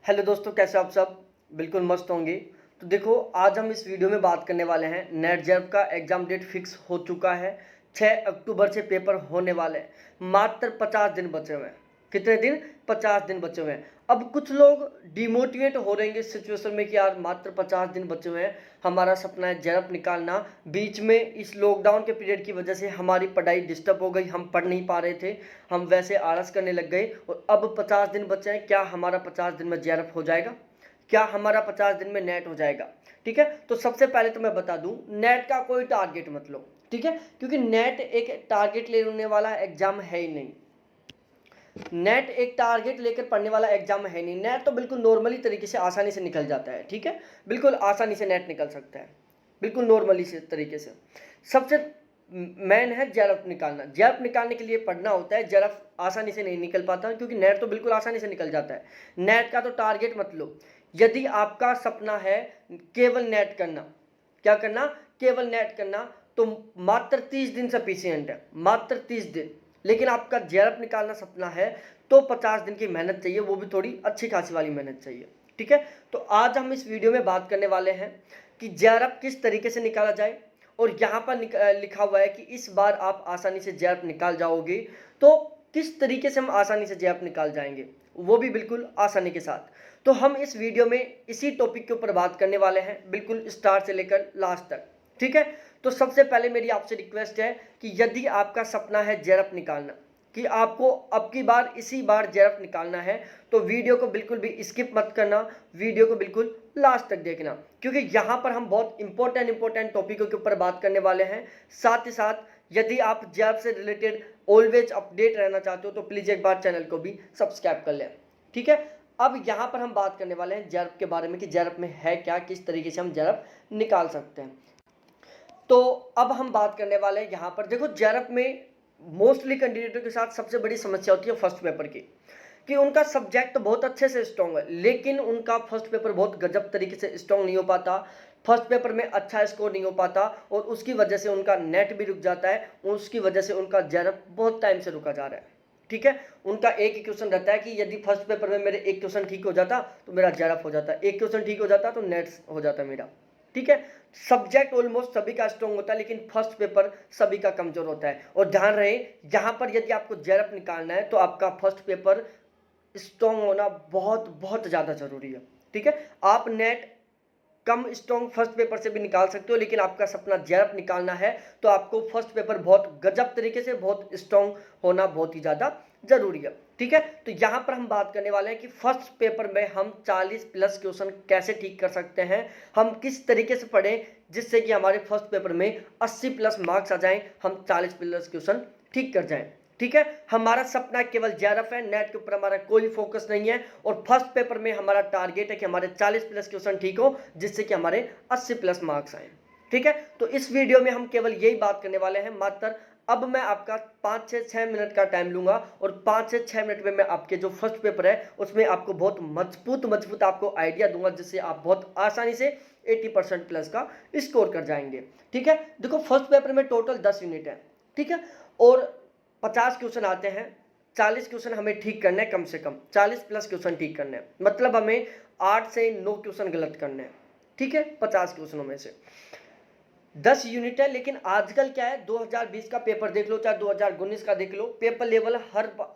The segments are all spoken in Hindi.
हेलो दोस्तों, कैसे आप सब? बिल्कुल मस्त होंगे। तो देखो, आज हम इस वीडियो में बात करने वाले हैं। नेट जेआरएफ का एग्ज़ाम डेट फिक्स हो चुका है। 6 अक्टूबर से पेपर होने वाले हैं। मात्र 50 दिन बचे हुए हैं। कितने दिन? 50 दिन बचे हुए हैं। अब कुछ लोग डिमोटिवेट हो रहे हैं इस सिचुएशन में कि यार मात्र 50 दिन बचे हुए हैं, हमारा सपना है जेआरएफ निकालना। बीच में इस लॉकडाउन के पीरियड की वजह से हमारी पढ़ाई डिस्टर्ब हो गई, हम पढ़ नहीं पा रहे थे, हम वैसे आलस करने लग गए। और अब 50 दिन बचे हैं, क्या हमारा 50 दिन में जेआरएफ हो जाएगा? क्या हमारा 50 दिन में नेट हो जाएगा? ठीक है, तो सबसे पहले तो मैं बता दूं, नेट का कोई टारगेट मत लो। ठीक है, क्योंकि नेट एक टारगेट लेने वाला एग्जाम है ही नहीं। नेट एक टारगेट लेकर पढ़ने वाला एग्जाम है नहीं। नेट तो बिल्कुल नॉर्मली तरीके से आसानी से निकल जाता है। ठीक है, बिल्कुल आसानी से नेट निकल सकता है, बिल्कुल नॉर्मली से तरीके से। सबसे मेन है जेआरएफ निकालना। जेआरएफ निकालने के लिए पढ़ना होता है। जेआरएफ आसानी से नहीं निकल पाता, क्योंकि नेट तो बिल्कुल आसानी से निकल जाता है। नेट का तो टारगेट मत लो। यदि आपका सपना है केवल नेट करना, क्या करना? केवल नेट करना, तो मात्र 30 दिन सफिशियंट है, मात्र 30 दिन। लेकिन आपका जेआरएफ निकालना सपना है तो 50 दिन की मेहनत चाहिए, वो भी थोड़ी अच्छी खासी वाली मेहनत चाहिए। ठीक है, तो आज हम इस वीडियो में बात करने वाले हैं कि जेआरएफ किस तरीके से निकाला जाए। और यहाँ पर लिखा हुआ है कि इस बार आप आसानी से जेआरएफ निकाल जाओगे। तो किस तरीके से हम आसानी से जेआरएफ निकाल जाएंगे, वो भी बिल्कुल आसानी के साथ। तो हम इस वीडियो में इसी टॉपिक के ऊपर बात करने वाले हैं, बिल्कुल स्टार्ट से लेकर लास्ट तक। ठीक है, तो सबसे पहले मेरी आपसे रिक्वेस्ट है कि यदि आपका सपना है जेआरएफ निकालना, कि आपको अब की बार इसी बार जेआरएफ निकालना है, तो वीडियो को बिल्कुल भी स्किप मत करना, वीडियो को बिल्कुल लास्ट तक देखना, क्योंकि यहाँ पर हम बहुत इंपॉर्टेंट टॉपिकों के ऊपर बात करने वाले हैं। साथ ही साथ यदि आप जेआरएफ से रिलेटेड ऑलवेज अपडेट रहना चाहते हो तो प्लीज़ एक बार चैनल को भी सब्सक्राइब कर लें। ठीक है, अब यहाँ पर हम बात करने वाले हैं जेआरएफ के बारे में कि जेआरएफ में है क्या, किस तरीके से हम जेआरएफ निकाल सकते हैं। तो अब हम बात करने वाले हैं यहाँ पर। देखो, जेआरएफ में मोस्टली कैंडिडेटों के साथ सबसे बड़ी समस्या होती है फर्स्ट पेपर की, कि उनका सब्जेक्ट तो बहुत अच्छे से स्ट्रॉन्ग है, लेकिन उनका फर्स्ट पेपर बहुत गजब तरीके से स्ट्रॉन्ग नहीं हो पाता। फर्स्ट पेपर में अच्छा स्कोर नहीं हो पाता, और उसकी वजह से उनका नेट भी रुक जाता है, उसकी वजह से उनका जेआरएफ बहुत टाइम से रुका जा रहा है। ठीक है, उनका एक ही क्वेश्चन रहता है कि यदि फर्स्ट पेपर में मेरे एक क्वेश्चन ठीक हो जाता तो मेरा जेआरएफ हो जाता, एक क्वेश्चन ठीक हो जाता तो नेट हो जाता मेरा। ठीक है, सब्जेक्ट ऑलमोस्ट सभी का स्ट्रॉन्ग होता है, लेकिन फर्स्ट पेपर सभी का कमजोर होता है। और ध्यान रहे, यहाँ पर यदि आपको जेआरएफ निकालना है तो आपका फर्स्ट पेपर स्ट्रॉन्ग होना बहुत बहुत ज़्यादा जरूरी है। ठीक है, आप नेट कम स्ट्रॉन्ग फर्स्ट पेपर से भी निकाल सकते हो, लेकिन आपका सपना जेआरएफ निकालना है तो आपको फर्स्ट पेपर बहुत गजब तरीके से, बहुत स्ट्रॉन्ग होना बहुत ही ज़्यादा जरूरी है। ठीक है, तो यहाँ पर हम बात करने वाले हैं कि फर्स्ट पेपर में हम 40 प्लस क्वेश्चन कैसे ठीक कर सकते हैं, हम किस तरीके से पढ़ें जिससे कि हमारे फर्स्ट पेपर में 80 प्लस मार्क्स आ जाएं, हम 40 प्लस क्वेश्चन ठीक कर जाएं। ठीक है, हमारा सपना केवल जेआरएफ है, नेट के ऊपर हमारा कोई फोकस नहीं है। और फर्स्ट पेपर में हमारा टारगेट है कि हमारे 40 प्लस क्वेश्चन ठीक हो, जिससे कि हमारे 80 प्लस मार्क्स आए। ठीक है, तो इस वीडियो में हम केवल यही बात करने वाले हैं मात्र। अब मैं आपका 5 से 6 मिनट का टाइम लूंगा, और 5 से 6 मिनट में मैं आपके जो फर्स्ट पेपर है उसमें आपको बहुत मजबूत आपको आइडिया दूंगा, जिससे आप बहुत आसानी से 80% प्लस का स्कोर कर जाएंगे। ठीक है, देखो, फर्स्ट पेपर में टोटल 10 यूनिट है। ठीक है, और 50 क्वेश्चन आते हैं। 40 क्वेश्चन हमें ठीक करने हैं, कम से कम 40 प्लस क्वेश्चन ठीक करने हैं, मतलब हमें 8 से 9 क्वेश्चन गलत करने हैं। ठीक है, 50 क्वेश्चनों में से 10 यूनिट है। लेकिन आजकल क्या है, 2020 का पेपर देख लो, चाहे 2019 का देख लो, पेपर लेवल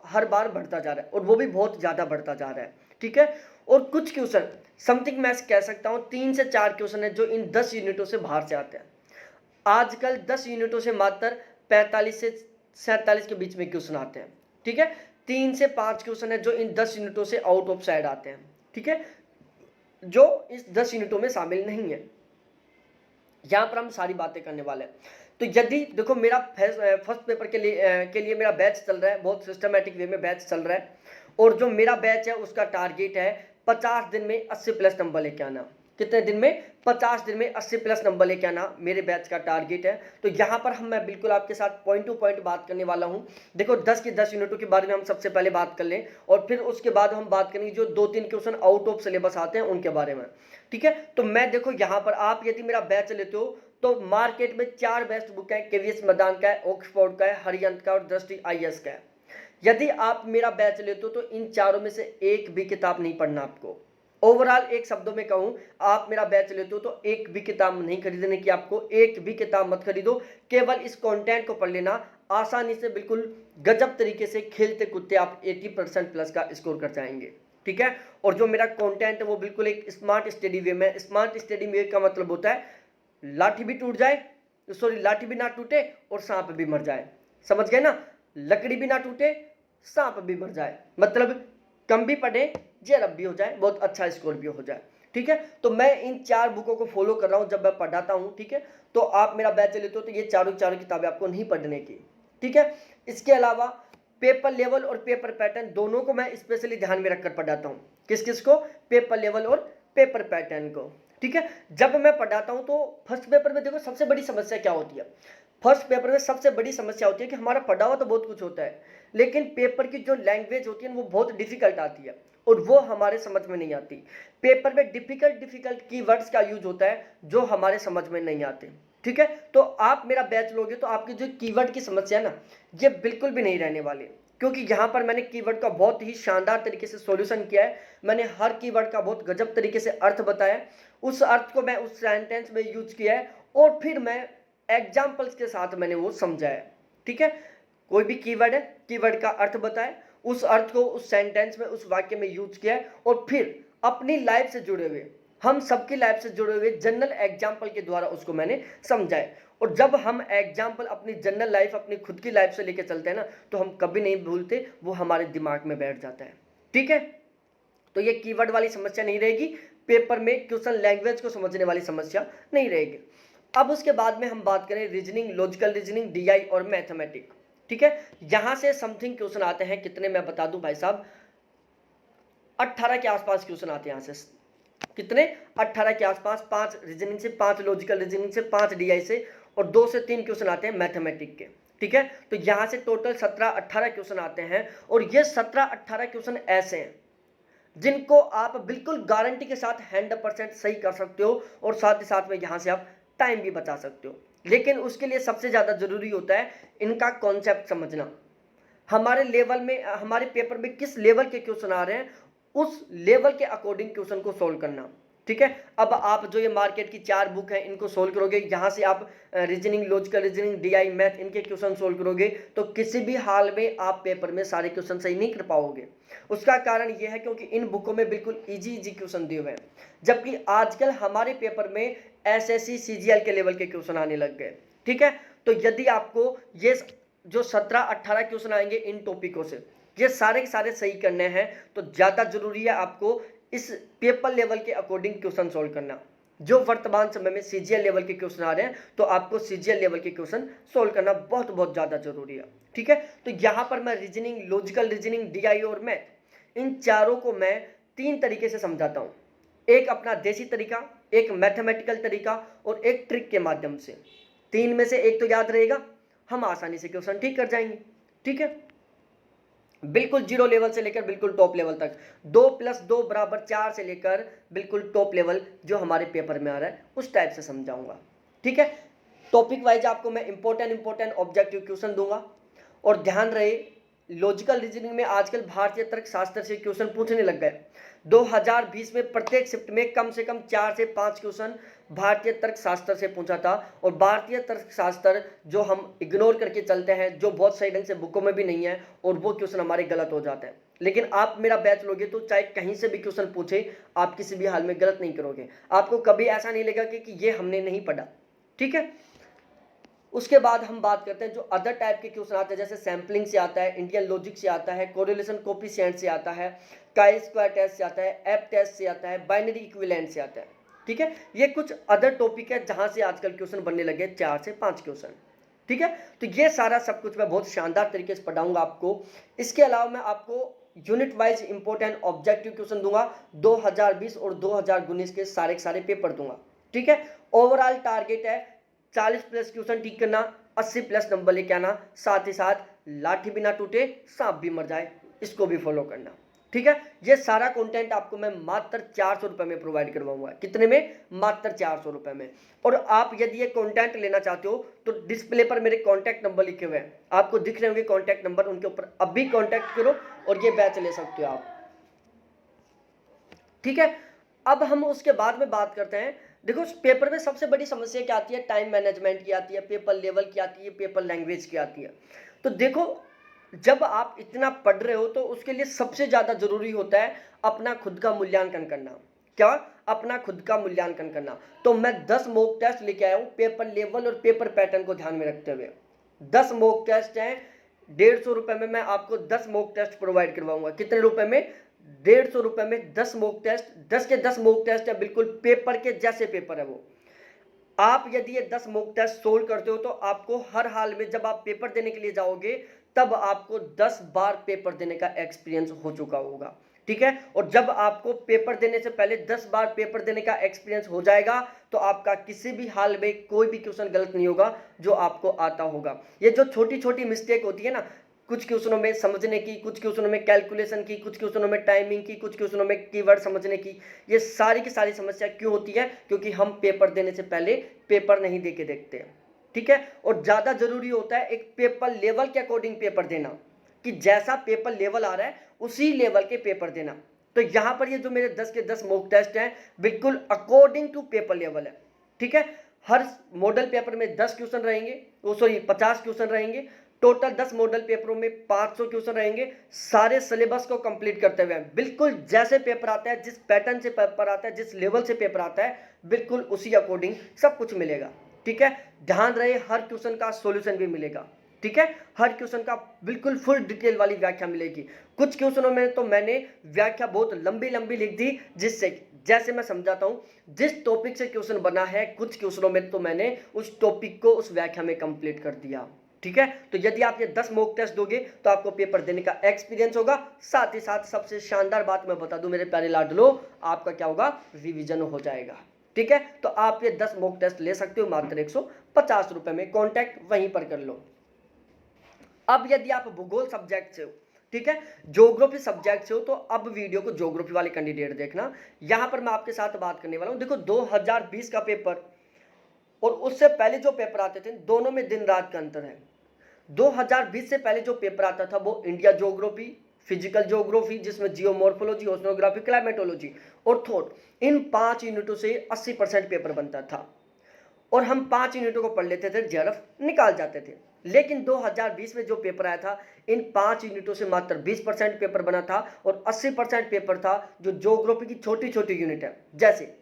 हर बार बढ़ता जा रहा है, और वो भी बहुत ज़्यादा बढ़ता जा रहा है। ठीक है, और कुछ क्वेश्चन समथिंग मैं कह सकता हूँ 3 से 4 क्वेश्चन है जो इन 10 यूनिटों से बाहर से आते हैं। आजकल 10 यूनिटों से मात्र 45 से 47 के बीच में क्वेश्चन आते हैं। ठीक है, 3 से 5 क्वेश्चन है जो इन 10 यूनिटों से आउट ऑफ साइड आते हैं। ठीक है, जो इस 10 यूनिटों में शामिल नहीं है। यहाँ पर हम सारी बातें करने वाले हैं। तो यदि देखो, मेरा फर्स्ट पेपर के लिए मेरा बैच चल रहा है, बहुत सिस्टमेटिक वे में बैच चल रहा है। और जो मेरा बैच है उसका टारगेट है 50 दिन में 80 प्लस नंबर लेके आना। कितने दिन में? 50 दिन में 80 प्लस नंबर लेके आना मेरे बैच का टारगेट है। तो यहाँ पर मैं बिल्कुल आपके साथ पॉइंट टू पॉइंट बात करने वाला हूँ। देखो, 10 के 10 यूनिटों के बारे में हम सबसे पहले बात कर लें, और फिर उसके बाद हम बात करेंगे जो 2-3 क्वेश्चन आउट ऑफ सिलेबस आते हैं उनके बारे में। ठीक है, तो मैं देखो यहाँ पर, आप यदि मेरा बैच लेते हो तो मार्केट में 4 बेस्ट बुक है, केवीएस मैदान का है, ऑक्सफोर्ड का है, हरियंत का और दृष्टि आईएएस का है। यदि आप मेरा बैच लेते हो तो इन चारों में से एक भी किताब नहीं पढ़ना आपको। ओवरऑल एक शब्दों में कहूं, आप मेरा बैच लेते हो तो एक भी किताब नहीं खरीदने की, आपको एक भी किताब मत खरीदो, केवल इस कंटेंट को पढ़ लेना। आसानी से बिल्कुल गजब तरीके से खेलते कूदते आप 80% प्लस का स्कोर कर जाएंगे, ठीक है। और जो मेरा कंटेंट है वो बिल्कुल एक स्मार्ट स्टडी वे में। स्मार्ट स्टडी वे का मतलब होता है लाठी भी टूट जाए, सॉरी लाठी भी ना टूटे और सांप भी मर जाए, समझ गए ना। लकड़ी भी ना टूटे, सांप भी मर जाए, मतलब कम भी पढ़े, जेरब भी हो जाए, बहुत अच्छा स्कोर भी हो जाए, ठीक है। तो मैं इन 4 बुकों को फॉलो कर रहा हूं जब मैं पढ़ाता हूं, ठीक है। तो आप मेरा बैच लेते हो तो ये चारों किताबें आपको नहीं पढ़ने की, ठीक है। इसके अलावा पेपर लेवल और पेपर पैटर्न दोनों को मैं स्पेशली ध्यान में रखकर पढ़ाता हूं। किस किस को? पेपर लेवल और पेपर पैटर्न को, ठीक है। जब मैं पढ़ाता हूं तो फर्स्ट पेपर में देखो सबसे बड़ी समस्या क्या होती है। फर्स्ट पेपर में सबसे बड़ी समस्या होती है कि हमारा पढ़ा हुआ तो बहुत कुछ होता है, लेकिन पेपर की जो लैंग्वेज होती है वो बहुत डिफिकल्ट आती है और वो हमारे समझ में नहीं आती। पेपर में डिफिकल्ट कीवर्ड्स का यूज होता है जो हमारे समझ में नहीं आते, ठीक है। तो आप मेरा बैच लोगे तो आपकी जो कीवर्ड की समस्या है ना, ये बिल्कुल भी नहीं रहने वाली, क्योंकि यहाँ पर मैंने कीवर्ड का बहुत ही शानदार तरीके से सॉल्यूशन किया है। मैंने हर कीवर्ड का बहुत गजब तरीके से अर्थ बताया, उस अर्थ को मैं उस सेंटेंस में यूज किया है और फिर मैं एग्जाम्पल्स के साथ मैंने वो समझाया, ठीक है। कोई भी कीवर्ड है, कीवर्ड का अर्थ बताए, उस अर्थ को उस सेंटेंस में, उस वाक्य में यूज किया है और फिर अपनी लाइफ से जुड़े हुए, हम सबकी लाइफ से जुड़े हुए जनरल एग्जाम्पल के द्वारा उसको मैंने समझाया। और जब हम एग्जाम्पल अपनी जनरल लाइफ, अपनी खुद की लाइफ से लेकर चलते हैं ना, तो हम कभी नहीं भूलते, वो हमारे दिमाग में बैठ जाता है, ठीक है। तो ये कीवर्ड वाली समस्या नहीं रहेगी, पेपर में क्वेश्चन लैंग्वेज को समझने वाली समस्या नहीं रहेगी। अब उसके बाद में हम बात करें रीजनिंग, लॉजिकल रीजनिंग, डीआई और मैथमेटिक, ठीक है। यहां से समथिंग क्वेश्चन आते हैं, कितने मैं बता दूं भाई साहब, 18 के आसपास क्वेश्चन आते हैं यहां से। कितने? 18 के आसपास, 5 रीजनिंग से, 5 लॉजिकल रीजनिंग से, 5 डीआई से और 2 से 3 क्वेश्चन आते हैं मैथमेटिक के, ठीक है। तो यहां से टोटल 17-18 क्वेश्चन आते हैं और ये 17-18 क्वेश्चन ऐसे हैं जिनको आप बिल्कुल गारंटी के साथ 100% सही कर सकते हो और साथ ही साथ में यहां से आप टाइम भी बचा सकते हो। लेकिन उसके लिए सबसे ज्यादा जरूरी होता है इनका कॉन्सेप्ट समझना। हमारे लेवल में, हमारे पेपर में किस लेवल के क्वेश्चन आ रहे हैं, उस लेवल के अकॉर्डिंग क्वेश्चन को सोल्व करना, ठीक है। अब आप जो ये मार्केट की 4 बुक हैं इनको सोल्व करोगे, यहाँ से आप reasoning, logical reasoning, DI, math, इनके क्वेश्चन सोल्व करोगे तो किसी भी हाल में आप पेपर में सारे क्वेश्चन सही नहीं कर पाओगे। उसका कारण यह है क्योंकि इन बुकों में बिल्कुल इजी क्वेश्चन दिए हुए हैं, जबकि आजकल हमारे पेपर में एसएससी सीजीएल के लेवल के क्वेश्चन आने लग गए, ठीक है। तो यदि आपको ये जो 17-18 क्वेश्चन आएंगे इन टॉपिकों से, ये सारे के सारे सही करने हैं, तो ज़्यादा जरूरी है आपको इस पेपर लेवल के अकॉर्डिंग क्वेश्चन सॉल्व करना। जो वर्तमान समय में सीजीएल लेवल के क्वेश्चन आ रहे हैं, तो आपको सीजीएल लेवल के क्वेश्चन सॉल्व करना बहुत बहुत ज़्यादा जरूरी है, ठीक है। तो यहाँ पर मैं रीजनिंग, लॉजिकल रीजनिंग, डीआई और मैथ, इन चारों को मैं 3 तरीके से समझाता हूँ। एक अपना देसी तरीका, एक मैथमेटिकल तरीका और एक ट्रिक के माध्यम से। 3 में से एक तो याद रहेगा, हम आसानी से क्वेश्चन ठीक कर जाएंगे, ठीक है। बिल्कुल 0 लेवल से लेकर बिल्कुल टॉप लेवल तक, 2 + 2 = 4 से लेकर बिल्कुल टॉप लेवल जो हमारे पेपर में आ रहा है उस टाइप से समझाऊंगा, ठीक है। टॉपिक वाइज आपको मैं इंपॉर्टेंट ऑब्जेक्टिव क्वेश्चन दूंगा। और ध्यान रहे, लॉजिकल रीजनिंग में आजकल भारतीय तर्कशास्त्र से क्वेश्चन पूछने लग गए। 2020 में प्रत्येक शिफ्ट में कम से कम 4 से 5 क्वेश्चन भारतीय तर्कशास्त्र से पूछा था। और भारतीय तर्कशास्त्र जो हम इग्नोर करके चलते हैं, जो बहुत सही ढंग से बुकों में भी नहीं है, और वो क्वेश्चन हमारे गलत हो जाते हैं। लेकिन आप मेरा बैच लोगे तो चाहे कहीं से भी क्वेश्चन पूछे, आप किसी भी हाल में गलत नहीं करोगे। आपको कभी ऐसा नहीं लगेगा कि ये हमने नहीं पढ़ा, ठीक है। उसके बाद हम बात करते हैं जो अदर टाइप के क्वेश्चन आते हैं, जैसे सैम्पलिंग से आता है, इंडियन लॉजिक से आता है, कोरिलेशन कोफिशिएंट से आता है, काई स्क्वायर टेस्ट से आता है, एप टेस्ट से आता है, बाइनरी इक्विवेलेंट से आता है, ठीक है। ये कुछ अदर टॉपिक है जहां से आजकल क्वेश्चन बनने लगे 4 से 5 क्वेश्चन, ठीक है। तो ये सारा सब कुछ मैं बहुत शानदार तरीके से पढ़ाऊंगा आपको। इसके अलावा मैं आपको unit wise important objective question दूंगा, 2020 और 2019 के सारे पेपर दूंगा, ठीक है। ओवरऑल टारगेट है 40+ क्वेश्चन ठीक करना, 80+ नंबर लेके आना, साथ ही साथ लाठी भी ना टूटे, सांप भी मर जाए, इसको भी फॉलो करना, ठीक है। ये सारा कंटेंट आपको मैं मात्र 400 रुपए में प्रोवाइड करवाऊंगा। कितने में? मात्र 400 रुपए में। और आप यदि ये कंटेंट लेना चाहते हो तो डिस्प्ले पर मेरे कॉन्टैक्ट नंबर लिखे हुए हैं, आपको दिख रहे होंगे कॉन्टैक्ट नंबर, उनके ऊपर अभी कॉन्टैक्ट करो और ये बैच ले सकते हो आप। ठीक है। अब हम उसके बाद में बात करते हैं। देखो उस पेपर में सबसे बड़ी समस्या क्या आती है, टाइम मैनेजमेंट की आती है, पेपर लेवल की आती है, पेपर लैंग्वेज की आती है। तो देखो जब आप इतना पढ़ रहे हो तो उसके लिए सबसे ज़्यादा ज़रूरी होता है अपना खुद का मूल्यांकन करना। क्या? अपना खुद का मूल्यांकन करना। तो मैं 10 मॉक टेस्ट लेके आया हूँ पेपर लेवल और पेपर पैटर्न को ध्यान में रखते हुए। 10 मॉक टेस्ट हैं, 150 रुपये में मैं आपको 10 मॉक टेस्ट प्रोवाइड करवाऊंगा। कितने रुपए में? 150 रुपये में 10 मॉक टेस्ट। 10 के 10 मॉक टेस्ट है, बिल्कुल पेपर के जैसे पेपर है वो। आप यदि ये 10 मॉक टेस्ट सोल्व करते हो तो आपको हर हाल में जब आप पेपर देने के लिए जाओगे तब आपको 10 बार पेपर देने का एक्सपीरियंस हो चुका होगा। ठीक है। और जब आपको पेपर देने से पहले 10 बार पेपर देने का एक्सपीरियंस हो जाएगा तो आपका किसी भी हाल में कोई भी क्वेश्चन गलत नहीं होगा जो आपको आता होगा। ये जो छोटी छोटी मिस्टेक होती है ना, कुछ क्वेश्चनों में समझने की, कुछ क्वेश्चनों में कैलकुलेशन की, कुछ क्वेश्चनों में टाइमिंग की, कुछ क्वेश्चनों में कीवर्ड समझने की, ये सारी की सारी समस्या क्यों होती है? क्योंकि हम पेपर देने से पहले पेपर नहीं दे के देखते हैं। ठीक है। और ज़्यादा जरूरी होता है एक पेपर लेवल के अकॉर्डिंग पेपर देना, कि जैसा पेपर लेवल आ रहा है उसी लेवल के पेपर देना। तो यहां पर ये जो मेरे 10 के 10 मॉक टेस्ट हैं बिल्कुल अकॉर्डिंग टू पेपर लेवल है। ठीक है। हर मॉडल पेपर में 10 क्वेश्चन रहेंगे, 50 क्वेश्चन रहेंगे। टोटल 10 मॉडल पेपरों में 500 क्वेश्चन रहेंगे। सारे सिलेबस को कंप्लीट करते हुए बिल्कुल जैसे पेपर आता है, जिस पैटर्न से पेपर आता है, जिस लेवल से पेपर आता है, बिल्कुल उसी अकॉर्डिंग सब कुछ मिलेगा। ठीक है। ध्यान रहे हर क्वेश्चन का सॉल्यूशन भी मिलेगा। ठीक है। हर क्वेश्चन का बिल्कुल फुल डिटेल वाली व्याख्या मिलेगी। कुछ क्वेश्चनों में तो मैंने व्याख्या बहुत लंबी लंबी लिख दी, जिससे जैसे मैं समझाता हूं जिस टॉपिक से क्वेश्चन बना है, कुछ क्वेश्चनों में तो मैंने उस टॉपिक को उस व्याख्या में कंप्लीट कर दिया। ठीक है। तो यदि आप ये 10 मॉक टेस्ट दोगे तो आपको पेपर देने का एक्सपीरियंस होगा। साथ ही साथ सबसे शानदार बात मैं बता दूं मेरे प्यारे लाडलो, आपका क्या होगा? रिवीजन हो जाएगा। ठीक है। तो आप ये 10 मॉक टेस्ट ले सकते हो मात्र 150 रुपए में। कॉन्टैक्ट वहीं पर कर लो। अब यदि आप भूगोल सब्जेक्ट से हो, ठीक है, ज्योग्राफी सब्जेक्ट से हो, तो अब वीडियो को ज्योग्राफी वाले कैंडिडेट देखना। यहां पर मैं आपके साथ बात करने वाला हूं। देखो 2020 का पेपर और उससे पहले जो पेपर आते थे दोनों में दिन रात का अंतर है। 2020 से पहले जो पेपर आता था वो इंडिया ज्योग्राफी, फिजिकल ज्योग्राफी जिसमें जियोमॉर्फोलॉजी, ओशनोग्राफी, क्लाइमेटोलॉजी और थॉट, इन 5 यूनिटों से 80% पेपर बनता था और हम 5 यूनिटों को पढ़ लेते थे, जेआरएफ निकाल जाते थे। लेकिन 2020 में जो पेपर आया था इन 5 यूनिटों से मात्र 20% पेपर बना था और 80% पेपर था जो ज्योग्राफी की छोटी छोटी यूनिट है, जैसे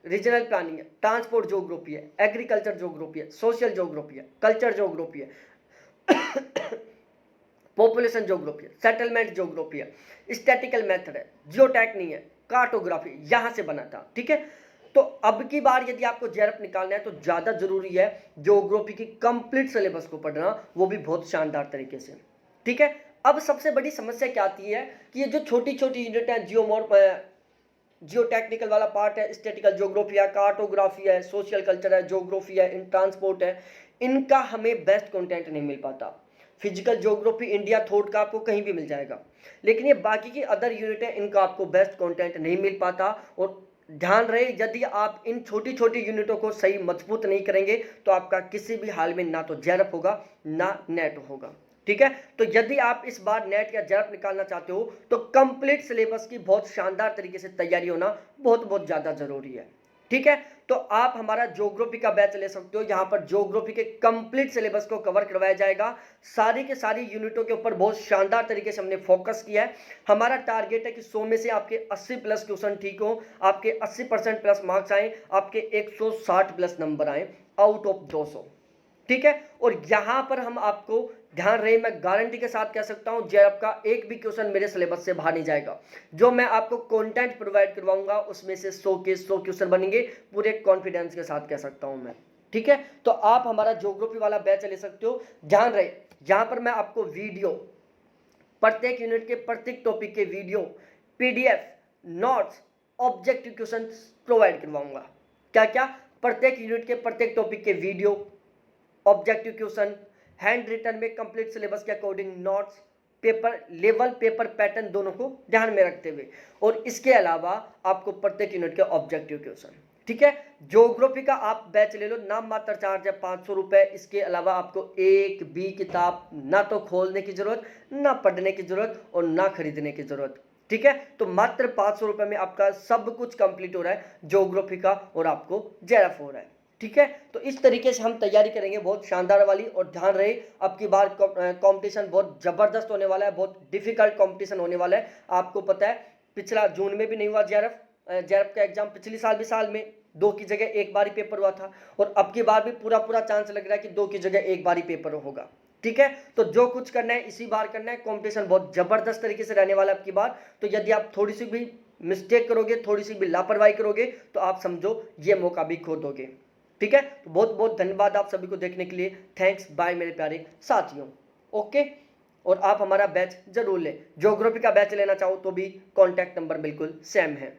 रीजनल प्लानिंग है, ट्रांसपोर्ट ज्योग्राफी है, एग्रीकल्चर ज्योग्राफी है, सोशल ज्योग्राफी है, कल्चर ज्योग्राफी है, पॉपुलेशन ज्योग्राफी है, सेटलमेंट ज्योग्राफी है, स्टैटिकल मेथड है, जियोटेक्नी है, कार्टोग्राफी यहां से बना था। ठीक है। तो अब की बार यदि आपको जेआरएफ निकालना है तो ज्यादा जरूरी है ज्योग्राफी की कंप्लीट सिलेबस को पढ़ना, वो भी बहुत शानदार तरीके से। ठीक है। अब सबसे बड़ी समस्या क्या आती है कि ये जो छोटी छोटी यूनिट है, जियोटेक्निकल वाला पार्ट है, स्टैटिकल ज्योग्राफी है, कार्टोग्राफी है, सोशल कल्चर है, ज्योग्राफी है, इन ट्रांसपोर्ट है, इनका हमें बेस्ट कंटेंट नहीं मिल पाता। फिजिकल ज्योग्राफी, इंडिया थॉट का आपको कहीं भी मिल जाएगा, लेकिन ये बाकी की अदर यूनिट है इनका आपको बेस्ट कंटेंट नहीं मिल पाता। और ध्यान रहे यदि आप इन छोटी छोटी यूनिटों को सही मजबूत नहीं करेंगे तो आपका किसी भी हाल में ना तो जेआरएफ होगा ना नेट होगा। ठीक है। तो यदि आप इस बार नेट या जेआरएफ निकालना चाहते हो तो कंप्लीट सिलेबस की बहुत शानदार तरीके से तैयारी होना बहुत बहुत ज्यादा जरूरी है। ठीक है। तो आप हमारा ज्योग्राफी का बैच ले सकते हो, यहां पर ज्योग्राफी के कंप्लीट सिलेबस को कवर करवाया जाएगा। सारी के सारी यूनिटों के ऊपर बहुत शानदार तरीके से हमने फोकस किया है। हमारा टारगेट है कि 100 में से आपके 80 प्लस क्वेश्चन ठीक हो, आपके 80% प्लस मार्क्स आए, आपके 160 प्लस नंबर आए आउट ऑफ 200। ठीक है। और यहां पर हम आपको, ध्यान रहे, मैं गारंटी के साथ कह सकता हूं जेआरएफ का एक भी क्वेश्चन मेरे सिलेबस से बाहर नहीं जाएगा। जो मैं आपको कंटेंट प्रोवाइड करवाऊंगा उसमें से 100 के 100 क्वेश्चन बनेंगे, पूरे कॉन्फिडेंस के साथ कह सकता हूं मैं। ठीक है। तो आप हमारा ज्योग्राफी वाला बैच ले सकते हो। ध्यान रहे यहां पर मैं आपको वीडियो, प्रत्येक यूनिट के प्रत्येक टॉपिक के video, PDF, notes, objective question provide करवाऊंगा। क्या क्या? प्रत्येक यूनिट के प्रत्येक टॉपिक के video, objective question, hand written में कंप्लीट सिलेबस के according notes, paper level, paper pattern दोनों को ध्यान में रखते हुए, और इसके अलावा आपको प्रत्येक यूनिट के ऑब्जेक्टिव क्वेश्चन। ठीक है। ज्योग्राफी का आप बैच ले लो, नाम मात्र चार्ज है 500 रुपए। इसके अलावा आपको एक भी किताब ना तो खोलने की जरूरत, ना पढ़ने की जरूरत और ना खरीदने की जरूरत। ठीक है, तो मात्र 500 रुपये में आपका सब कुछ कंप्लीट हो रहा है, ज्योग्राफी का और आपको जेआरएफ हो रहा है। ठीक है, तो इस तरीके से हम तैयारी करेंगे बहुत शानदार वाली। और ध्यान रहे, अब की बार कंपटीशन बहुत ज़बरदस्त होने वाला है, बहुत डिफिकल्ट कंपटीशन होने वाला है। आपको पता है पिछला जून में भी नहीं हुआ जेआरएफ का एग्जाम, पिछली साल भी साल में 2 की जगह 1 बार ही पेपर हुआ था, और अब की बार भी पूरा चांस लग रहा है कि 2 की जगह 1 बार ही पेपर होगा। ठीक है, तो जो कुछ करना है इसी बार करना है। कंपटीशन बहुत जबरदस्त तरीके से रहने वाला है अब की बार। तो यदि आप थोड़ी सी भी मिस्टेक करोगे, थोड़ी सी भी लापरवाही करोगे, तो आप समझो ये मौका भी खो दोगे। ठीक है, तो बहुत बहुत धन्यवाद आप सभी को देखने के लिए। थैंक्स, बाय मेरे प्यारे साथियों। ओके, और आप हमारा बैच जरूर लें। ज्योग्राफी का बैच लेना चाहो तो भी कॉन्टैक्ट नंबर बिल्कुल सेम है।